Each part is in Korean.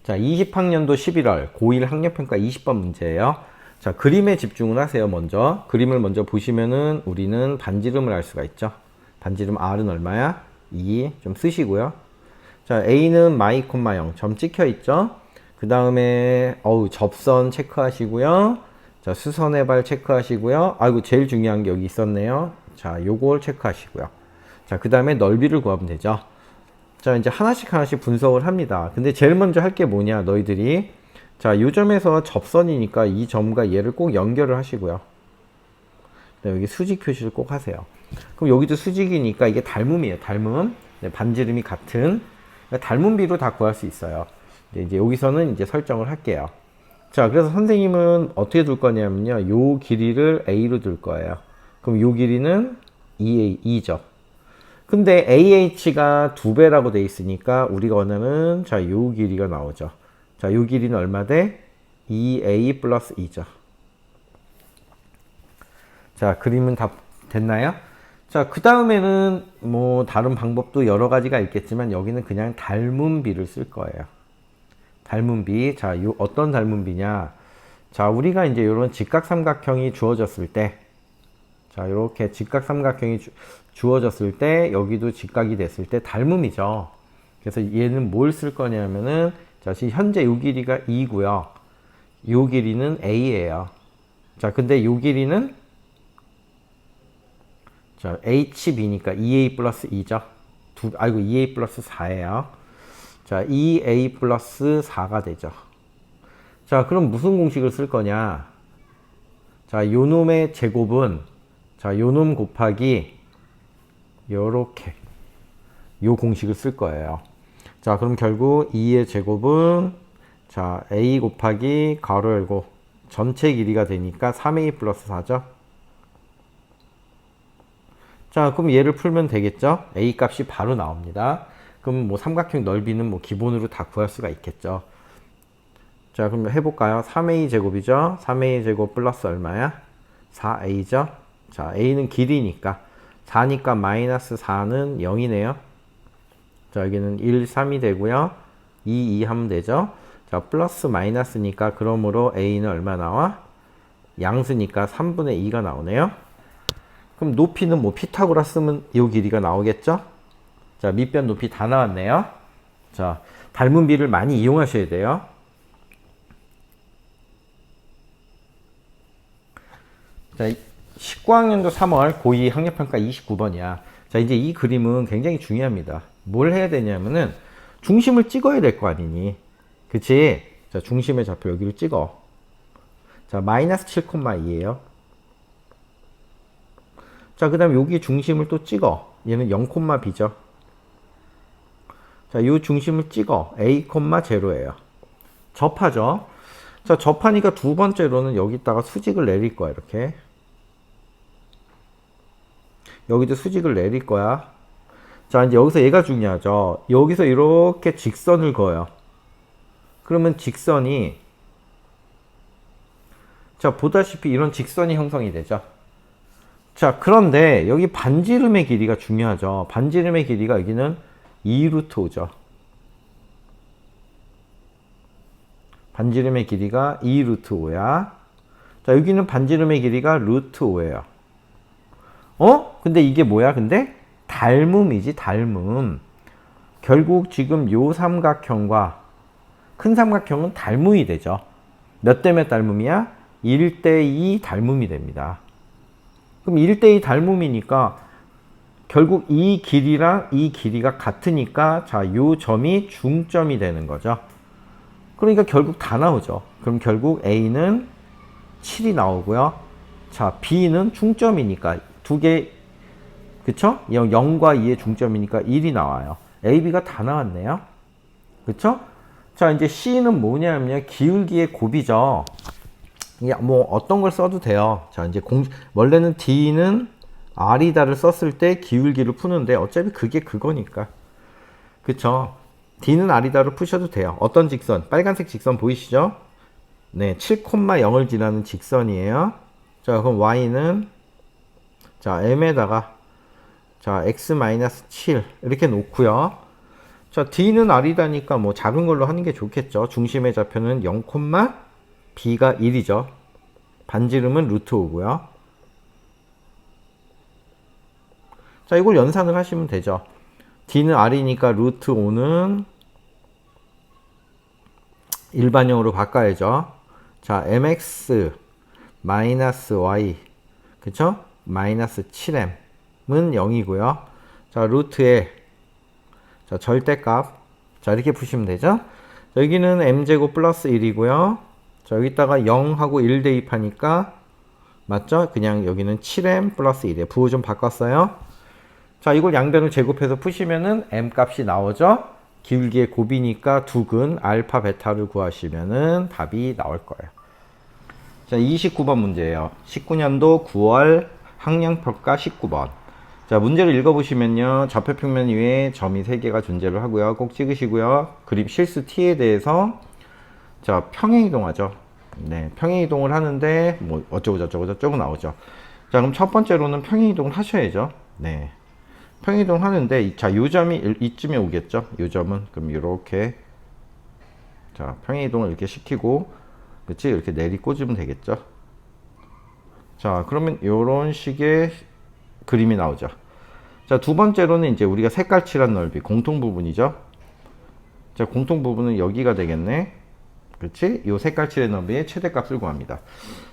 자, 20학년도 11월 고1 학력평가 20번 문제예요. 자, 그림에 집중을 하세요. 먼저 그림을 먼저 보시면은 우리는 반지름을 알 수가 있죠. 반지름 R은 얼마야? 2. 좀 쓰시고요. 자, A는 마이, 0 점 찍혀 있죠. 그 다음에 접선 체크하시고요. 자, 수선의 발 체크하시고요. 아이고, 제일 중요한 게 여기 있었네요. 자, 요걸 체크하시고요. 자, 그 다음에 넓이를 구하면 되죠. 자, 이제 하나씩 분석을 합니다. 근데 제일 먼저 할 게 뭐냐, 너희들이. 자, 요 점에서 접선이니까 이 점과 얘를 꼭 연결을 하시고요. 여기 수직 표시를 꼭 하세요. 그럼 여기도 수직이니까 이게 닮음이에요. 닮음. 네, 반지름이 같은. 그러니까 닮음비로 다 구할 수 있어요. 이제 여기서는 이제 설정을 할게요. 자, 그래서 선생님은 어떻게 둘 거냐면요. 요 길이를 A로 둘 거예요. 그럼 요 길이는 2죠. 근데 AH가 2배라고 돼 있으니까 우리가 원하는 자, 요 길이가 나오죠. 자, 요 길이는 얼마 돼? 2A 플러스 2죠. 자, 그림은 다 됐나요? 자, 그 다음에는 뭐 다른 방법도 여러 가지가 있겠지만 여기는 그냥 닮음비를 쓸 거예요. 닮음비. 자, 요 어떤 닮음비냐? 자, 우리가 이제 이런 직각삼각형이 주어졌을 때, 자, 이렇게 직각삼각형이 주어졌을 때, 여기도 직각이 됐을 때 닮음이죠. 그래서 얘는 뭘 쓸 거냐면은, 자, 지금 현재 요 길이가 2고요. 요 길이는 A예요. 자, 근데 요 길이는, 자, HB니까 2A 플러스 2죠. 아이고, 2A 플러스 4예요. 자, 2A 플러스 4가 되죠. 자, 그럼 무슨 공식을 쓸 거냐? 자, 요 놈의 제곱은, 자, 요 놈 곱하기 요렇게 요 공식을 쓸 거예요. 자, 그럼 결국 2의 제곱은 자, A 곱하기 가로 열고 전체 길이가 되니까 3A 플러스 4죠. 자, 그럼 얘를 풀면 되겠죠? A 값이 바로 나옵니다. 그럼 뭐 삼각형 넓이는 뭐 기본으로 다 구할 수가 있겠죠. 자, 그럼 해볼까요? 3A 제곱이죠. 3A 제곱 플러스 얼마야? 4A죠. 자, A는 길이니까 4니까 마이너스 4는 0이네요. 자, 여기는 1, 3이 되고요. 2 하면 되죠. 자, 플러스 마이너스니까 그러므로 A는 얼마 나와? 양수니까 3분의 2가 나오네요. 그럼 높이는 뭐 피타고라스면 이 길이가 나오겠죠? 자, 밑변 높이 다 나왔네요. 자, 닮음비를 많이 이용하셔야 돼요. 자, 19학년도 3월 고2 학력평가 29번이야. 자, 이제 이 그림은 굉장히 중요합니다. 뭘 해야 되냐면은 중심을 찍어야 될 거 아니니. 그치? 자, 중심의 좌표 여기를 찍어. 자, 마이너스 7,2예요. 자, 그 다음에 여기 중심을 또 찍어. 얘는 0,b죠. 자, 요 중심을 찍어. A, 0예요. 접하죠. 자, 접하니까 두 번째로는 여기다가 수직을 내릴 거야, 이렇게. 여기도 수직을 내릴 거야. 자, 이제 여기서 얘가 중요하죠. 여기서 이렇게 직선을 그어요. 그러면 직선이, 자, 보다시피 이런 직선이 형성이 되죠. 자, 그런데 여기 반지름의 길이가 중요하죠. 반지름의 길이가 여기는 2루트 5죠. 반지름의 길이가 2루트 5야. 자, 여기는 반지름의 길이가 루트 5예요. 근데 이게 뭐야? 근데 닮음이지, 닮음. 결국 지금 요 삼각형과 큰 삼각형은 닮음이 되죠. 몇 대 몇 닮음이야? 1대2 닮음이 됩니다. 그럼 1대2 닮음이니까 결국 이 길이랑 이 길이가 같으니까 자, 요 점이 중점이 되는 거죠. 그러니까 결국 다 나오죠. 그럼 결국 A는 7이 나오고요. 자, B는 중점이니까 두 개, 그쵸? 0과 2의 중점이니까 1이 나와요. A, B가 다 나왔네요. 그쵸? 자, 이제 C는 뭐냐면 기울기의 곱이죠. 뭐 어떤 걸 써도 돼요. 자, 이제 원래는 D는 R이다를 썼을 때 기울기를 푸는데 어차피 그게 그거니까. 그쵸? D는 R이다로 푸셔도 돼요. 어떤 직선? 빨간색 직선 보이시죠? 네, 7,0을 지나는 직선이에요. 자, 그럼 Y는 자, M에다가 자, X-7 이렇게 놓고요. 자, D는 R이다니까 뭐 작은 걸로 하는 게 좋겠죠. 중심의 좌표는 0, B가 1이죠. 반지름은 루트 5고요. 자, 이걸 연산을 하시면 되죠. D는 R이니까 루트 5는 일반형으로 바꿔야죠. 자, mx 마이너스 y, 그쵸? 마이너스 7m은 0이고요. 자, 루트에 자, 절대값. 자, 이렇게 푸시면 되죠. 자, 여기는 m제곱 플러스 1이고요. 자, 여기다가 0하고 1 대입하니까 맞죠? 그냥 여기는 7m 플러스 1이에요. 부호 좀 바꿨어요. 자, 이걸 양변을 제곱해서 푸시면은 m 값이 나오죠. 기울기의 곱이니까 두근 알파 베타를 구하시면은 답이 나올 거예요. 자, 29번 문제예요. 19년도 9월 학령평가 19번. 자, 문제를 읽어보시면요. 좌표평면 위에 점이 3개가 존재를 하고요. 꼭 찍으시고요. 그림 실수 t에 대해서 자, 평행이동하죠. 네, 평행이동을 하는데 뭐 어쩌고 저쩌고 나오죠. 자, 그럼 첫 번째로는 평행이동을 하셔야죠. 네, 평행이동 하는데 자, 요 점이 이쯤에 오겠죠. 요 점은 그럼 이렇게 자, 평행이동을 이렇게 시키고 그치? 이렇게 내리 꽂으면 되겠죠. 자, 그러면 요런 식의 그림이 나오죠. 자, 두 번째로는 이제 우리가 색깔 칠한 넓이 공통 부분이죠. 자, 공통 부분은 여기가 되겠네. 그렇지? 요 색깔 칠의 넓이의 최대값을 구합니다.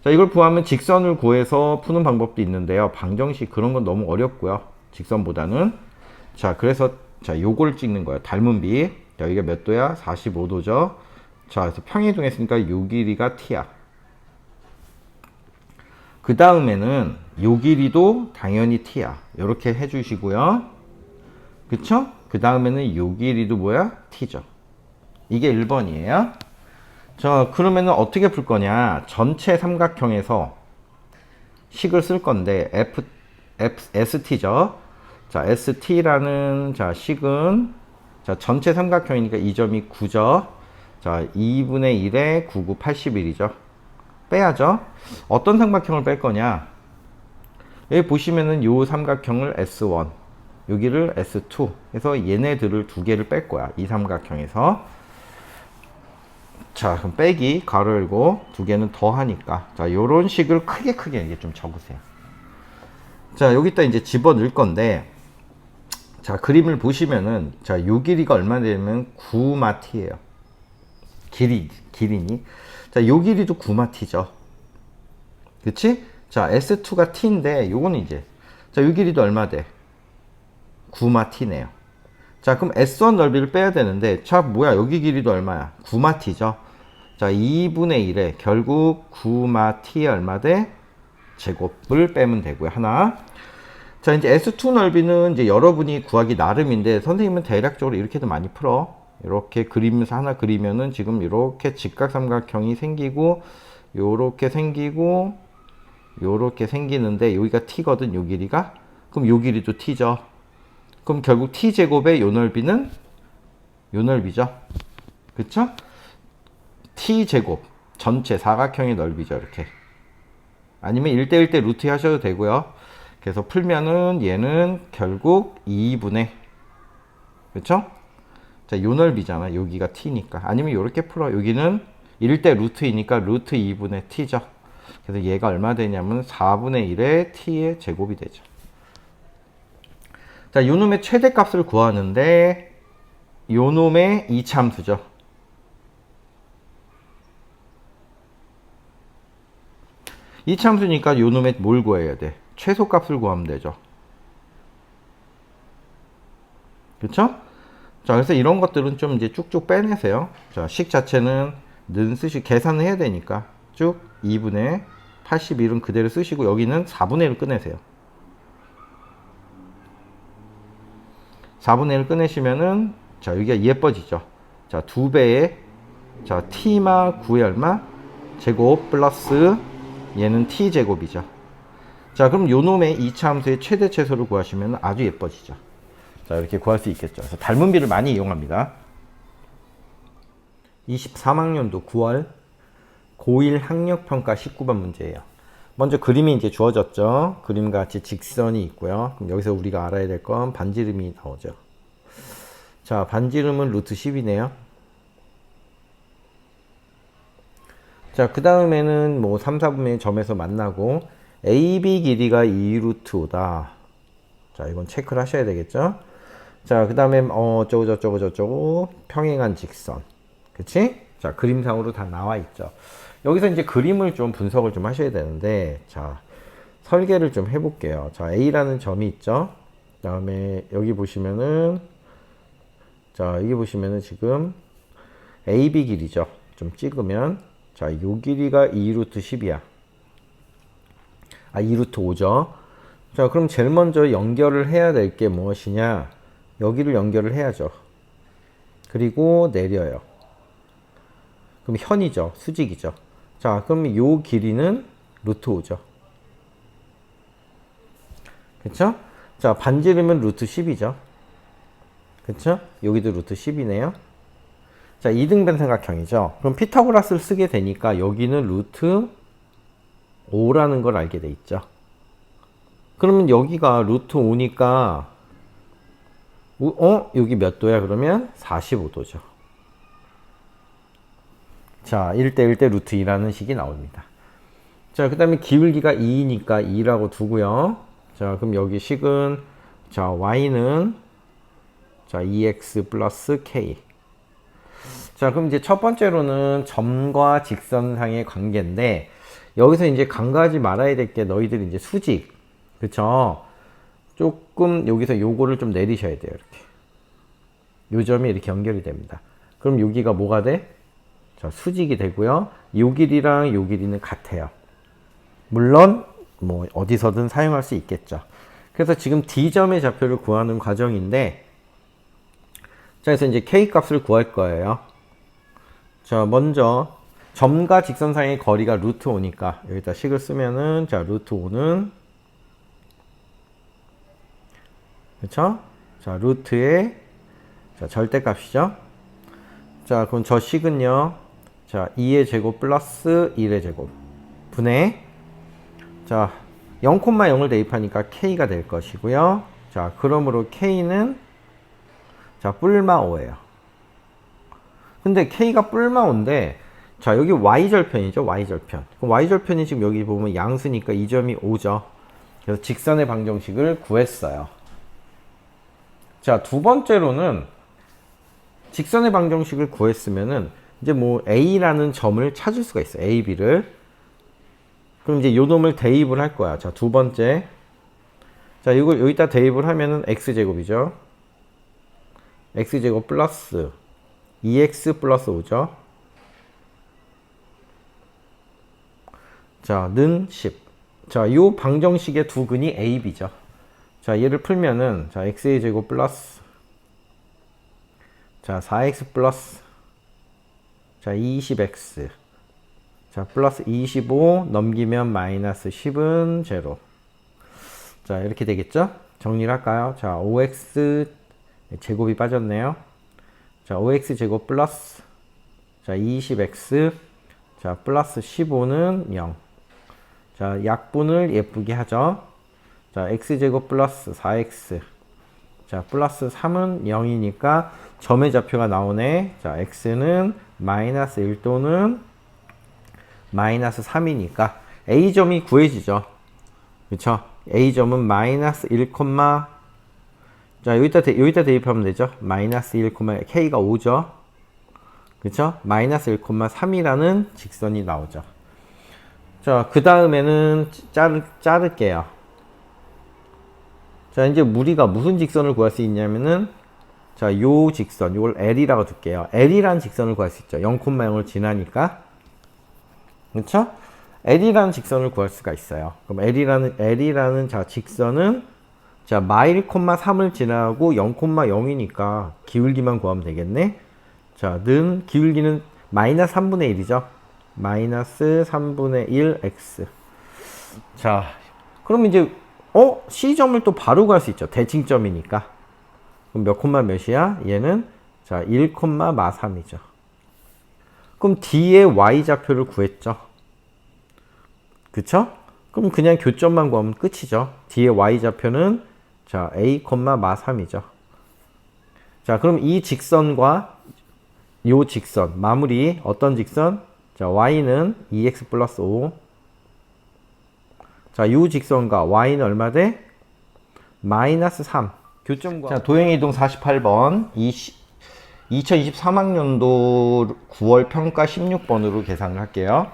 자, 이걸 구하면 직선을 구해서 푸는 방법도 있는데요. 방정식 그런 건 너무 어렵고요. 직선보다는. 자, 그래서 자, 요걸 찍는 거예요. 닮은 비. 자, 여기가 몇 도야? 45도죠. 자, 그래서 평행이동했으니까 요 길이가 t야. 그 다음에는 요 길이도 당연히 t야. 이렇게 해주시고요. 그쵸? 그 다음에는 요 길이도 뭐야? t죠. 이게 1번이에요. 자, 그러면은 어떻게 풀 거냐? 전체 삼각형에서 식을 쓸 건데 ST죠. 자, ST라는 자, 식은 자, 전체 삼각형이니까 이 점이 9죠. 자, 2분의 1에 9, 9, 81이죠. 빼야죠. 어떤 삼각형을 뺄 거냐? 여기 보시면은 요 삼각형을 S1, 여기를 S2 해서 얘네들을 두 개를 뺄 거야. 이 삼각형에서. 자, 그럼 빼기 가로 열고 두 개는 더 하니까 자, 요런 식을 크게 이게 좀 적으세요. 자, 여기다 이제 집어 넣을 건데 자, 그림을 보시면은 자, 요 길이가 얼마 되면 9마티예요. 길이니. 자, 요 길이도 9마티죠. 그치? 자, S2가 t인데 요거는 이제 자, 요 길이도 얼마 돼? 9마티네요. 자, 그럼 S1 넓이를 빼야 되는데 자, 뭐야? 여기 길이도 얼마야? 9마티죠. 자, 2분의 1에 결국 9마티에 얼마 돼? 제곱을 빼면 되고요. 하나. 자, 이제 S2 넓이는 이제 여러분이 구하기 나름인데 선생님은 대략적으로 이렇게도 많이 풀어. 이렇게 그리면서 하나 그리면은 지금 이렇게 직각삼각형이 생기고 요렇게 생기고 요렇게 생기는데 여기가 t거든. 요 길이가. 그럼 요 길이도 t죠. 그럼 결국 t제곱의 요 넓이는 요 넓이죠. 그쵸? t제곱 전체 사각형의 넓이죠. 이렇게. 아니면 1대1대 루트 하셔도 되고요. 그래서 풀면은 얘는 결국 2분의 그쵸? 자, 요 넓이잖아. 여기가 t니까. 아니면 요렇게 풀어. 여기는 1대 루트이니까 루트 2분의 t죠. 그래서 얘가 얼마 되냐면 4분의 1의 t의 제곱이 되죠. 자, 요 놈의 최대값을 구하는데 요 놈의 이차함수죠. 이차함수니까 요 놈의 뭘 구해야 돼? 최소값을 구하면 되죠. 그쵸? 자, 그래서 이런 것들은 좀 이제 쭉쭉 빼내세요. 자, 식 자체는 는 계산을 해야 되니까 쭉 2분의 81은 그대로 쓰시고 여기는 4분의 1을 꺼내세요. 4분의 1을 꺼내시면은 자, 여기가 예뻐지죠. 자, 2배의 자, t마 9의 얼마? 제곱 플러스 얘는 t제곱이죠. 자, 그럼 요 놈의 2차 함수의 최대 최소를 구하시면 아주 예뻐지죠. 자, 이렇게 구할 수 있겠죠. 그래서 닮은 비를 많이 이용합니다. 23학년도 9월 고1 학력평가 19번 문제예요. 먼저 그림이 이제 주어졌죠. 그림과 같이 직선이 있고요. 그럼 여기서 우리가 알아야 될 건 반지름이 나오죠. 자, 반지름은 루트 10이네요. 자, 그 다음에는 뭐 3, 4분의 점에서 만나고 AB 길이가 2 루트 5다. 자, 이건 체크를 하셔야 되겠죠. 자, 그 다음에 어쩌고 저쩌고 저쩌고 평행한 직선. 그치? 자, 그림상으로 다 나와 있죠. 여기서 이제 그림을 좀 분석을 좀 하셔야 되는데, 자, 설계를 좀 해볼게요. 자, A라는 점이 있죠. 그 다음에 여기 보시면은, 자, 여기 보시면은 지금 AB 길이죠. 좀 찍으면, 자, 요 길이가 2 루트 10이야. 2 루트 5죠. 자, 그럼 제일 먼저 연결을 해야 될 게 무엇이냐? 여기를 연결을 해야죠. 그리고 내려요. 그럼 현이죠. 수직이죠. 자, 그럼 요 길이는 루트 5죠. 그쵸? 자, 반지름은 루트 10이죠. 그쵸? 여기도 루트 10이네요. 자, 이등변 삼각형이죠. 그럼 피타고라스를 쓰게 되니까 여기는 루트 5라는 걸 알게 돼 있죠. 그러면 여기가 루트 5니까 여기 몇 도야? 그러면 45도죠. 자, 1대 1대 루트 2라는 식이 나옵니다. 자, 그 다음에 기울기가 2니까 2라고 두고요. 자, 그럼 여기 식은, 자, y는, 자, 2x 플러스 k. 자, 그럼 이제 첫 번째로는 점과 직선상의 관계인데, 여기서 이제 간과하지 말아야 될 게 너희들이 이제 수직. 그쵸? 조금 여기서 요거를 좀 내리셔야 돼요. 이렇게. 요 점이 이렇게 연결이 됩니다. 그럼 여기가 뭐가 돼? 자, 수직이 되고요. 요 길이랑 요 길이는 같아요. 물론 뭐 어디서든 사용할 수 있겠죠. 그래서 지금 D점의 좌표를 구하는 과정인데, 자, 그래서 이제 K 값을 구할 거예요. 자, 먼저 점과 직선 사이의 거리가 루트 5니까 여기다 식을 쓰면은, 자, 루트 5는, 그쵸? 자, 루트의, 자, 절대값이죠. 자, 그럼 저 식은요, 자, 2의 제곱 플러스 1의 제곱 분의, 자, 0,0을 대입하니까 K가 될 것이고요. 자, 그러므로 K는, 자, 뿔마 5예요. 근데 K가 뿔마 5인데, 자, 여기 Y절편이죠. Y절편. 그럼 Y절편이 지금 여기 보면 양수니까 이 점이 5죠. 그래서 직선의 방정식을 구했어요. 자, 두 번째로는 직선의 방정식을 구했으면은 이제 뭐 A라는 점을 찾을 수가 있어요. A, B를. 그럼 이제 요 놈을 대입을 할 거야. 자, 두 번째. 자, 이걸 여기다 대입을 하면은 X제곱이죠. X제곱 플러스 2X 플러스 5죠. 자, 는 10. 자, 요 방정식의 두 근이 A, B죠. 자, 얘를 풀면은, 자, X의 제곱 플러스, 자, 4X 플러스, 자, 20X. 자, 플러스 25 넘기면 마이너스 10은 제로. 자, 이렇게 되겠죠? 정리를 할까요? 자, 5X 제곱이 빠졌네요. 자, 5X 제곱 플러스, 자, 20X, 자, 플러스 15는 0. 자, 약분을 예쁘게 하죠. 자, X제곱 플러스 4X. 자, 플러스 3은 0이니까 점의 좌표가 나오네. 자, X는 마이너스 1 또는 마이너스 3이니까 A점이 구해지죠. 그쵸? A점은 마이너스 1, 자, 여기다 대입하면 되죠. 마이너스 1, K가 5죠. 그쵸? 마이너스 1,3이라는 직선이 나오죠. 자, 그 다음에는 자를게요. 자, 이제 우리가 무슨 직선을 구할 수 있냐면은, 자, 요 직선, 요걸 L이라고 둘게요. L이라는 직선을 구할 수 있죠. 0,0을 지나니까. 그쵸? L이라는 직선을 구할 수가 있어요. 그럼 L이라는 자, 직선은, 자, 마일, 3을 지나고 0,0이니까 기울기만 구하면 되겠네. 자, 는 기울기는 마이너스 3분의 1이죠. 마이너스 3분의 1 x. 자, 그럼 이제 C점을 또 바로 구할 수 있죠. 대칭점이니까. 그럼 몇 콤마 몇이야? 얘는 자, 1, 마 3이죠. 그럼 D의 Y좌표를 구했죠. 그쵸? 그럼 그냥 교점만 구하면 끝이죠. D의 Y좌표는 자, A, 마 3이죠. 자, 그럼 이 직선과 요 직선, 마무리, 어떤 직선? 자, y는 2x 플러스 5. 자, 요 직선과 y는 얼마 돼? 마이너스 3. 교점과. 자, 도형이동 48번. 2023학년도 9월 평가 16번으로 계산을 할게요.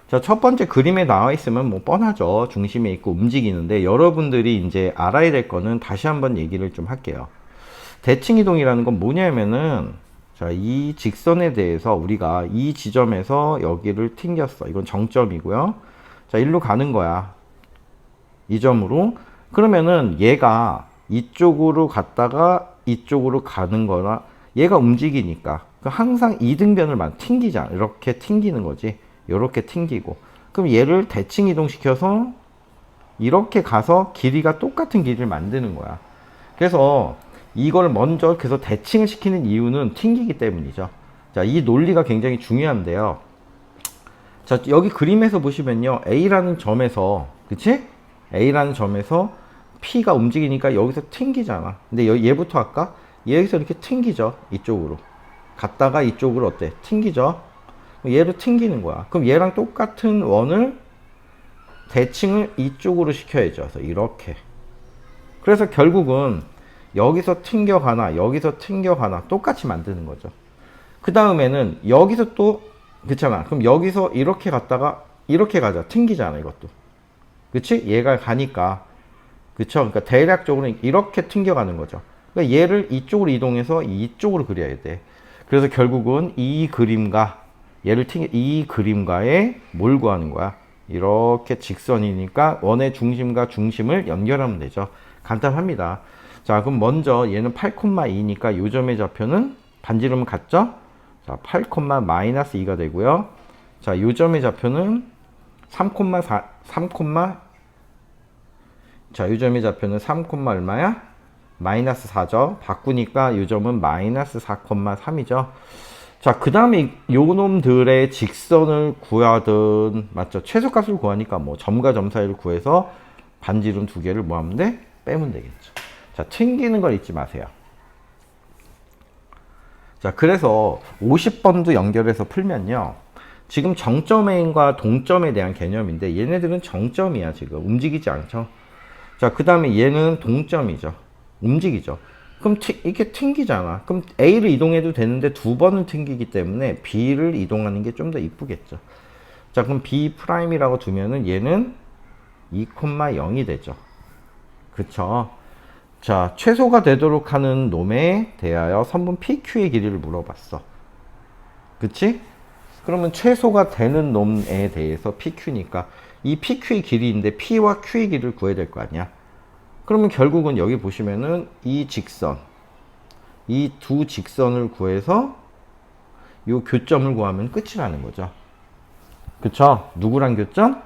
자, 첫 번째 그림에 나와 있으면 뭐 뻔하죠. 중심에 있고 움직이는데, 여러분들이 이제 알아야 될 거는 다시 한번 얘기를 좀 할게요. 대칭 이동이라는 건 뭐냐면은, 자, 이 직선에 대해서 우리가 이 지점에서 여기를 튕겼어. 이건 정점이고요. 자, 일로 가는 거야. 이 점으로. 그러면은 얘가 이쪽으로 갔다가 이쪽으로 가는 거나, 얘가 움직이니까 항상 이등변을 튕기잖아. 이렇게 튕기는 거지. 이렇게 튕기고. 그럼 얘를 대칭 이동시켜서 이렇게 가서 길이가 똑같은 길이를 만드는 거야. 그래서 이걸 먼저 그래서 대칭을 시키는 이유는 튕기기 때문이죠. 자, 이 논리가 굉장히 중요한데요. 자, 여기 그림에서 보시면요. A라는 점에서, 그치? A라는 점에서 P가 움직이니까 여기서 튕기잖아. 근데 얘부터 할까? 여기서 이렇게 튕기죠. 이쪽으로. 갔다가 이쪽으로 어때? 튕기죠. 얘로 튕기는 거야. 그럼 얘랑 똑같은 원을 대칭을 이쪽으로 시켜야죠. 그래서 이렇게. 그래서 결국은 여기서 튕겨가나 여기서 튕겨가나 똑같이 만드는 거죠. 그 다음에는 여기서 또 그렇잖아. 그럼 여기서 이렇게 갔다가 이렇게 가자. 튕기잖아. 이것도. 그치? 얘가 가니까. 그쵸? 그러니까 대략적으로 이렇게 튕겨가는 거죠. 그러니까 얘를 이쪽으로 이동해서 이쪽으로 그려야 돼. 그래서 결국은 이 그림과 이 그림과의 뭘 구하는 거야? 이렇게 직선이니까 원의 중심과 중심을 연결하면 되죠. 간단합니다. 자, 그럼 먼저 얘는 8,2니까 요 점의 좌표는 반지름은 같죠? 자, 8, 마이너스 2가 되고요. 자, 요 점의 좌표는 3,4, 자, 요 점의 좌표는 3, 얼마야? 마이너스 4죠. 바꾸니까 요 점은 마이너스 4,3이죠. 자, 그 다음에 요 놈들의 직선을 구하든, 맞죠? 최소값을 구하니까 뭐 점과 점 사이를 구해서 반지름 두 개를 뭐 하면 돼? 빼면 되겠죠. 자, 튕기는 걸 잊지 마세요. 자, 그래서 50번도 연결해서 풀면요. 지금 정점과 동점에 대한 개념인데 얘네들은 정점이야. 지금 움직이지 않죠. 자, 그 다음에 얘는 동점이죠. 움직이죠. 그럼 이렇게 튕기잖아. 그럼 A를 이동해도 되는데 두 번은 튕기기 때문에 B를 이동하는 게 좀 더 이쁘겠죠. 자, 그럼 B'이라고 두면은 얘는 2,0이 되죠. 그쵸? 자, 최소가 되도록 하는 놈에 대하여 선분 PQ의 길이를 물어봤어. 그치? 그러면 최소가 되는 놈에 대해서 PQ니까 이 PQ의 길이인데 P와 Q의 길이를 구해야 될 거 아니야. 그러면 결국은 여기 보시면은 이 직선, 이 두 직선을 구해서 요 교점을 구하면 끝이라는 거죠. 그쵸? 누구랑 교점?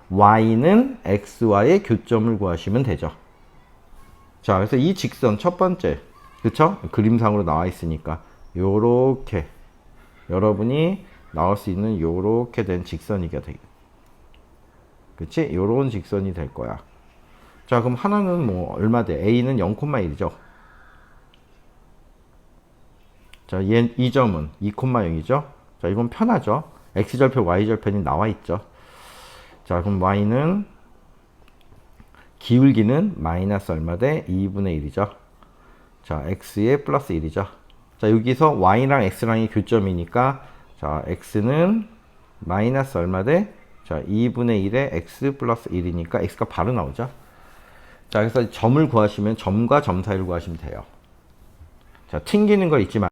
Y는 X와의 교점을 구하시면 되죠. 자, 그래서 이 직선 첫 번째, 그쵸? 그림상으로 나와 있으니까 요렇게 여러분이 나올 수 있는 요렇게 된 직선이가 되겠. 그치? 요런 직선이 될 거야. 자, 그럼 하나는 뭐 얼마 돼? A는 0,1이죠. 자, 이 점은 2,0이죠. 자, 이건 편하죠. X절편, Y절편이 나와 있죠. 자, 그럼 Y는 기울기는 마이너스 얼마 돼? 2분의 1이죠. 자, X의 플러스 1이죠. 자, 여기서 Y랑 X랑이 교점이니까 자, X는 마이너스 얼마 돼? 자, 2분의 1에 X 플러스 1이니까 X가 바로 나오죠. 자, 그래서 점을 구하시면 점과 점 사이를 구하시면 돼요. 자, 튕기는 걸 잊지 마.